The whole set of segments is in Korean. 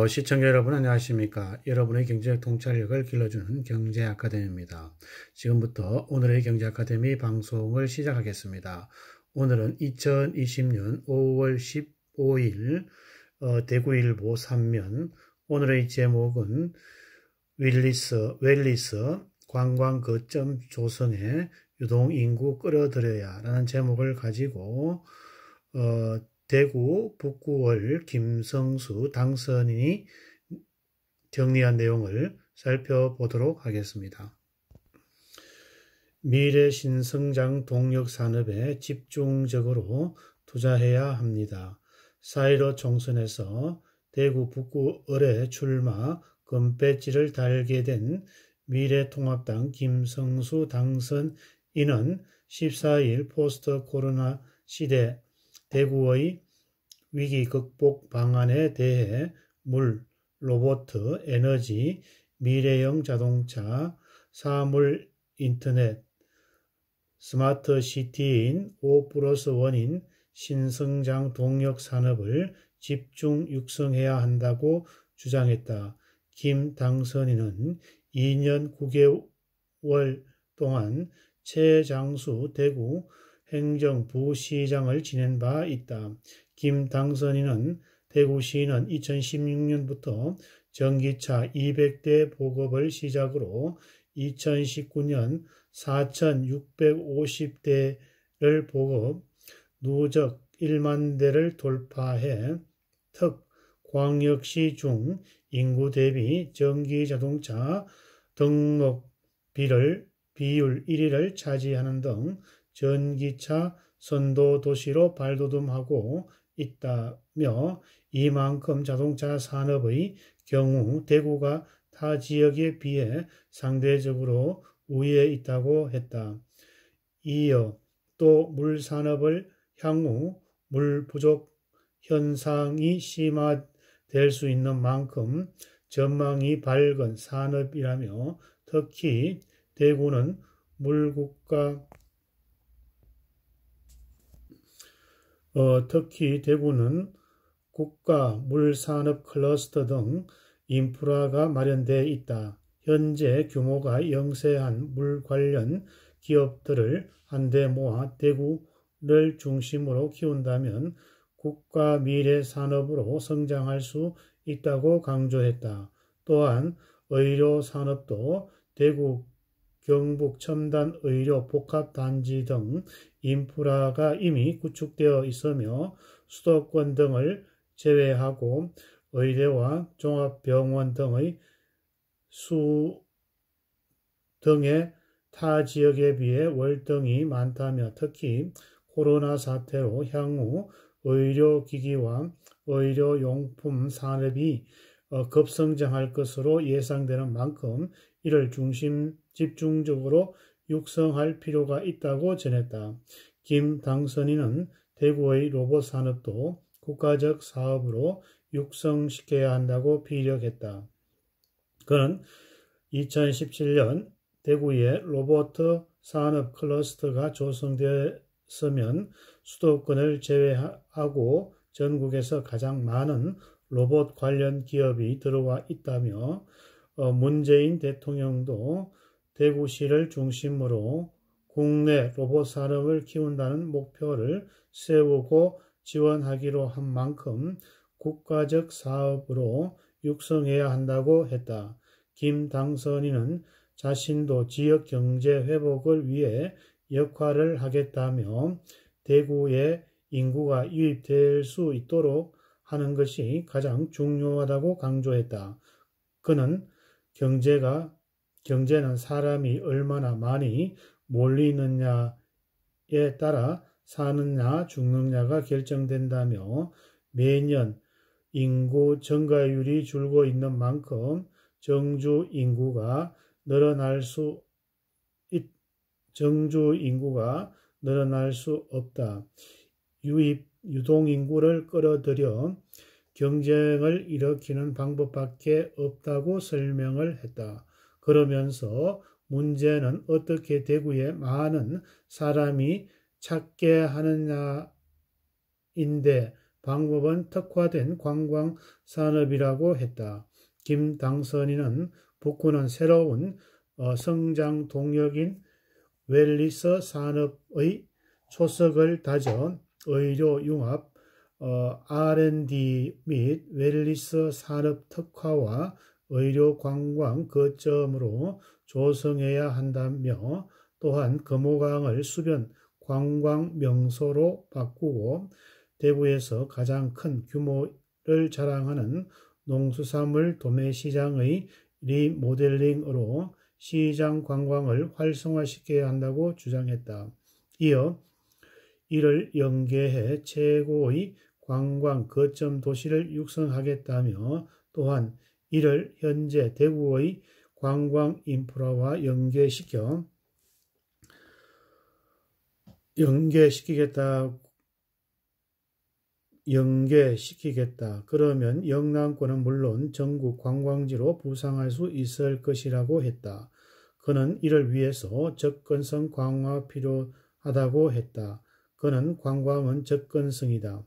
시청자 여러분 안녕하십니까? 여러분의 경제적 통찰력을 길러주는 경제아카데미입니다. 지금부터 오늘의 경제아카데미 방송을 시작하겠습니다. 오늘은 2020년 5월 15일 대구일보 3면, 오늘의 제목은 웰리스 관광 거점 조성에 유동인구 끌어들여야 라는 제목을 가지고 대구 북구월 김성수 당선인이 정리한 내용을 살펴보도록 하겠습니다. 미래 신성장 동력 산업에 집중적으로 투자해야 합니다. 4.15 총선에서 대구 북구을에 출마 금배지를 달게 된 미래통합당 김성수 당선인은 14일 포스트 코로나 시대 대구의 위기 극복 방안에 대해 물, 로봇, 에너지, 미래형 자동차, 사물 인터넷, 스마트 시티인 5+1인 신성장 동력 산업을 집중 육성해야 한다고 주장했다. 김 당선인은 2년 9개월 동안 최장수 대구 행정부시장을 지낸 바 있다. 김 당선인은 대구시는 2016년부터 전기차 200대 보급을 시작으로 2019년 4,650대를 보급, 누적 1만 대를 돌파해 특 광역시 중 인구 대비 전기자동차 등록비율 1위를 차지하는 등 전기차 선도 도시로 발돋움하고 있다며, 이만큼 자동차 산업의 경우 대구가 타 지역에 비해 상대적으로 우위에 있다고 했다. 이어 또 물산업을 향후 물 부족 현상이 심화될 수 있는 만큼 전망이 밝은 산업이라며, 특히 대구는 국가 물산업 클러스터 등 인프라가 마련되어 있다. 현재 규모가 영세한 물 관련 기업들을 한데 모아 대구를 중심으로 키운다면 국가 미래 산업으로 성장할 수 있다고 강조했다. 또한 의료 산업도 대구 경북 첨단 의료 복합단지 등 인프라가 이미 구축되어 있으며, 수도권 등을 제외하고 의대와 종합병원 등의 타 지역에 비해 월등히 많다며, 특히 코로나 사태로 향후 의료기기와 의료용품 산업이 급성장할 것으로 예상되는 만큼 이를 집중적으로 육성할 필요가 있다고 전했다. 김 당선인은 대구의 로봇 산업도 국가적 사업으로 육성시켜야 한다고 피력했다. 그는 2017년 대구에 로봇 산업 클러스터가 조성되었으면 수도권을 제외하고 전국에서 가장 많은 로봇 관련 기업이 들어와 있다며, 문재인 대통령도 대구시를 중심으로 국내 로봇 산업을 키운다는 목표를 세우고 지원하기로 한 만큼 국가적 사업으로 육성해야 한다고 했다. 김 당선인은 자신도 지역 경제 회복을 위해 역할을 하겠다며, 대구에 인구가 유입될 수 있도록 하는 것이 가장 중요하다고 강조했다. 그는 경제는 사람이 얼마나 많이 몰리느냐에 따라 사느냐 죽느냐가 결정된다며, 매년 인구 증가율이 줄고 있는 만큼 정주 인구가 늘어날 수 없다. 유동인구를 끌어들여 경쟁을 일으키는 방법밖에 없다고 설명을 했다. 그러면서 문제는 어떻게 대구에 많은 사람이 찾게 하느냐인데 방법은 특화된 관광산업이라고 했다. 김 당선인은 북구는 새로운 성장 동력인 웰니스 산업의 초석을 다져 의료 융합, R&D 및 웰니스 산업 특화와 의료 관광 거점으로 조성해야 한다며 또한 금호강을 수변 관광 명소로 바꾸고 대구에서 가장 큰 규모를 자랑하는 농수산물 도매시장의 리모델링으로 시장 관광을 활성화시켜야 한다고 주장했다. 이어 이를 연계해 최고의 관광 거점 도시를 육성하겠다며 또한 이를 현재 대구의 관광 인프라와 연계시키겠다. 그러면 영남권은 물론 전국 관광지로 부상할 수 있을 것이라고 했다. 그는 이를 위해서 접근성 강화 필요하다고 했다. 그는 관광은 접근성이다.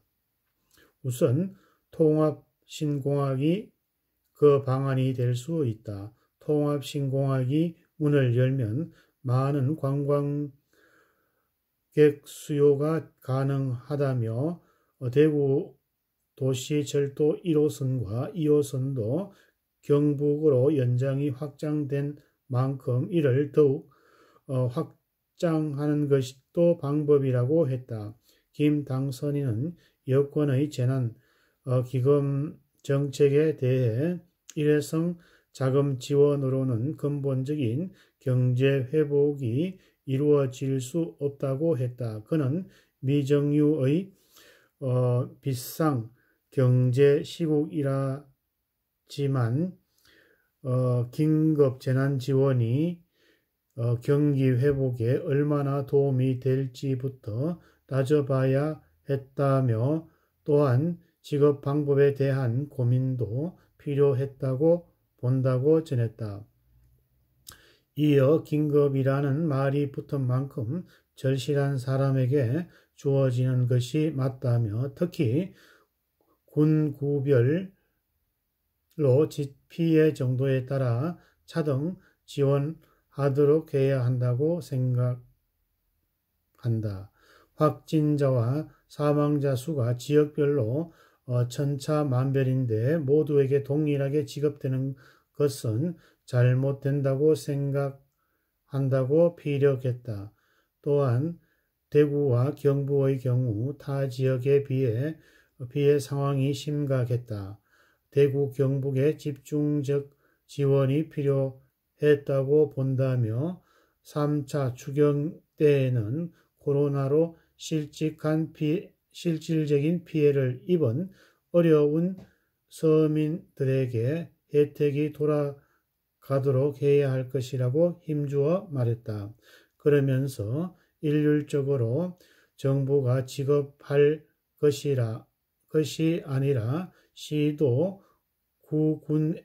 우선 통합신공항이 그 방안이 될 수 있다. 통합신공항이 문을 열면 많은 관광객 수요가 가능하다며 대구 도시철도 1호선과 2호선도 경북으로 연장이 확장된 만큼 이를 더욱 확장하는 것이 또 방법이라고 했다. 김 당선인은 여권의 재난기금 정책에 대해 일회성 자금 지원으로는 근본적인 경제 회복이 이루어질 수 없다고 했다. 그는 미정유의 비상 경제 시국이라지만 긴급 재난 지원이 경기 회복에 얼마나 도움이 될지부터 따져봐야 했다며 또한 지급 방법에 대한 고민도 필요했다고 본다고 전했다. 이어 긴급이라는 말이 붙은 만큼 절실한 사람에게 주어지는 것이 맞다며 특히 군구별로 피해 정도에 따라 차등 지원하도록 해야 한다고 생각한다. 확진자와 사망자 수가 지역별로 천차만별인데 모두에게 동일하게 지급되는 것은 잘못된다고 생각한다고 피력했다. 또한 대구와 경북의 경우 타 지역에 비해 피해 상황이 심각했다. 대구, 경북에 집중적 지원이 필요했다고 본다며 3차 추경 때에는 코로나로 실질적인 피해를 입은 어려운 서민들에게 혜택이 돌아가도록 해야 할 것이라고 힘주어 말했다. 그러면서 일률적으로 정부가 지급할 것이 아니라 시도 구군에게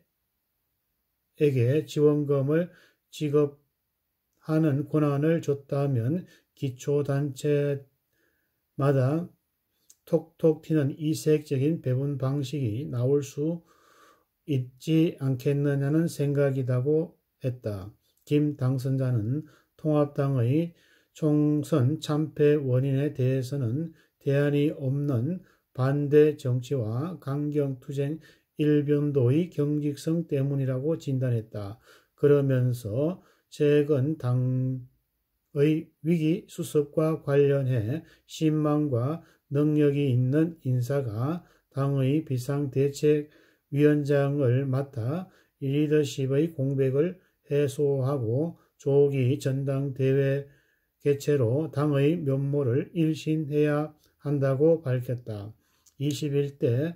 지원금을 지급하는 권한을 줬다면 기초단체마다 톡톡 튀는 이색적인 배분 방식이 나올 수 있지 않겠느냐는 생각이라고 했다. 김 당선자는 통합당의 총선 참패 원인에 대해서는 대안이 없는 반대 정치와 강경투쟁 일변도의 경직성 때문이라고 진단했다. 그러면서 최근 당의 위기 수습과 관련해 신망과 능력이 있는 인사가 당의 비상대책위원장을 맡아 리더십의 공백을 해소하고 조기 전당대회 개최로 당의 면모를 일신해야 한다고 밝혔다. 21대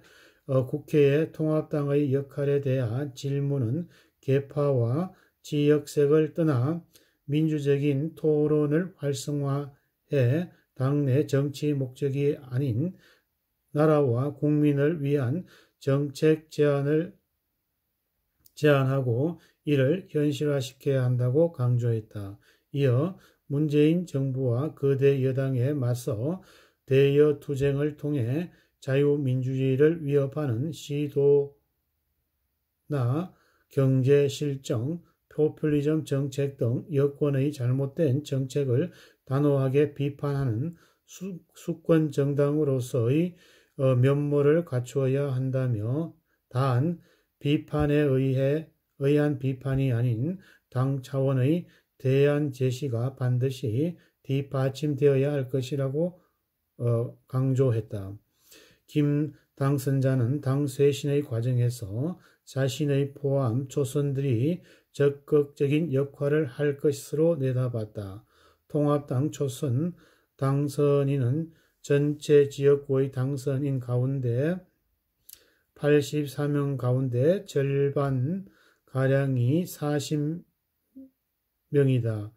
국회의 통합당의 역할에 대한 질문은 계파와 지역색을 떠나 민주적인 토론을 활성화해 당내 정치 목적이 아닌 나라와 국민을 위한 정책 제안하고 이를 현실화시켜야 한다고 강조했다. 이어 문재인 정부와 거대 여당에 맞서 대여투쟁을 통해 자유민주주의를 위협하는 시도나 경제실정, 포퓰리즘 정책 등 여권의 잘못된 정책을 단호하게 비판하는 수권 정당으로서의 면모를 갖추어야 한다며, 단 비판에 의한 비판이 아닌 당 차원의 대안 제시가 반드시 뒷받침되어야 할 것이라고 강조했다. 김 당선자는 당 쇄신의 과정에서 자신의 포함 초선들이 적극적인 역할을 할 것으로 내다봤다. 통합당 초선 당선인은 전체 지역구의 당선인 가운데 84명 가운데 절반가량이 40명이다.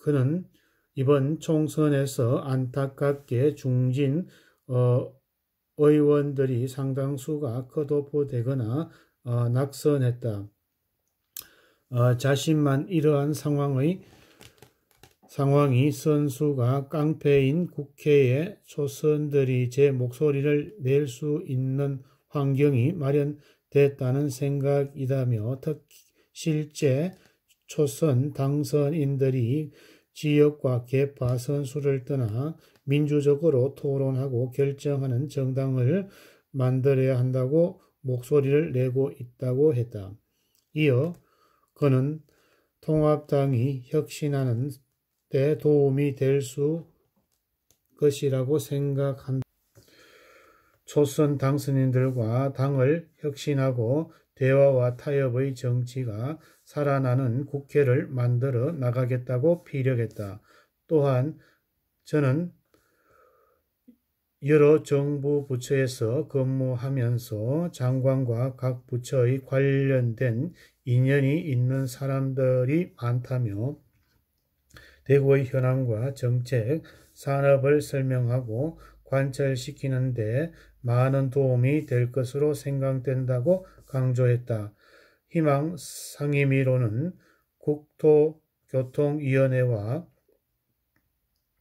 그는 이번 총선에서 안타깝게 중진 의원들이 상당수가 컷오프되거나 낙선했다. 자신만 이러한 상황이 선수가 깡패인 국회에 초선들이 제 목소리를 낼 수 있는 환경이 마련됐다는 생각이다며, 실제 초선 당선인들이 지역과 계파 선수를 떠나 민주적으로 토론하고 결정하는 정당을 만들어야 한다고 목소리를 내고 있다고 했다. 이어 그는 통합당이 혁신하는 데 도움이 될 것이라고 생각한다. 초선 당선인들과 당을 혁신하고 대화와 타협의 정치가 살아나는 국회를 만들어 나가겠다고 피력했다. 또한 저는 여러 정부 부처에서 근무하면서 장관과 각 부처의 관련된 인연이 있는 사람들이 많다며, 대구의 현황과 정책, 산업을 설명하고 관철시키는 데 많은 도움이 될 것으로 생각된다고 강조했다. 희망 상임위로는 국토교통위원회와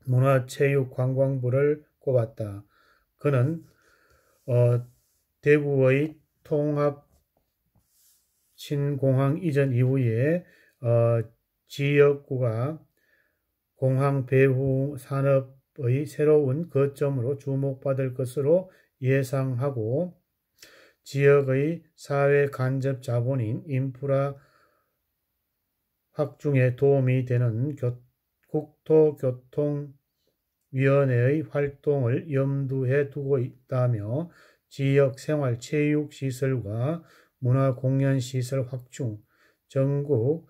문화체육관광부를 꼽았다. 그는 대구의 통합 신공항 이전 이후에 지역구가 공항 배후 산업의 새로운 거점으로 주목받을 것으로 예상하고, 지역의 사회 간접 자본인 인프라 확충에 도움이 되는 국토교통위원회의 활동을 염두에 두고 있다며, 지역 생활 체육시설과 문화공연시설 확충, 전국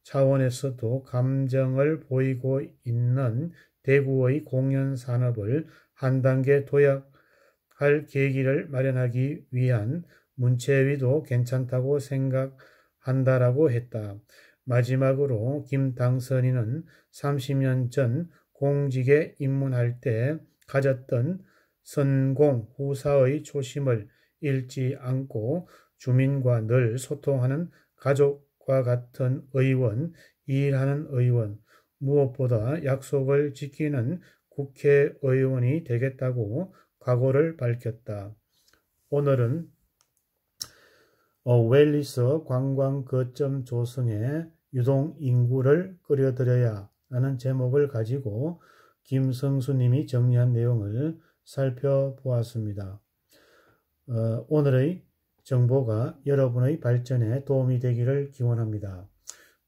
차원에서도 감정을 보이고 있는 대구의 공연산업을 한 단계 도약할 계기를 마련하기 위한 문체위도 괜찮다고 생각한다라고 했다. 마지막으로 김 당선인은 30년 전 공직에 입문할 때 가졌던 선공 후사의 초심을 잃지 않고 주민과 늘 소통하는 가족과 같은 의원, 일하는 의원, 무엇보다 약속을 지키는 국회의원이 되겠다고 각오를 밝혔다. 오늘은 웰리스 관광 거점 조성에 유동 인구를 끌어들여야 라는 제목을 가지고 김성수님이 정리한 내용을 살펴보았습니다. 오늘의 정보가 여러분의 발전에 도움이 되기를 기원합니다.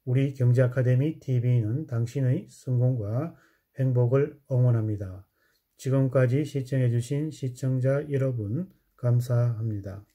우리 경제아카데미 TV는 당신의 성공과 행복을 응원합니다. 지금까지 시청해주신 시청자 여러분 감사합니다.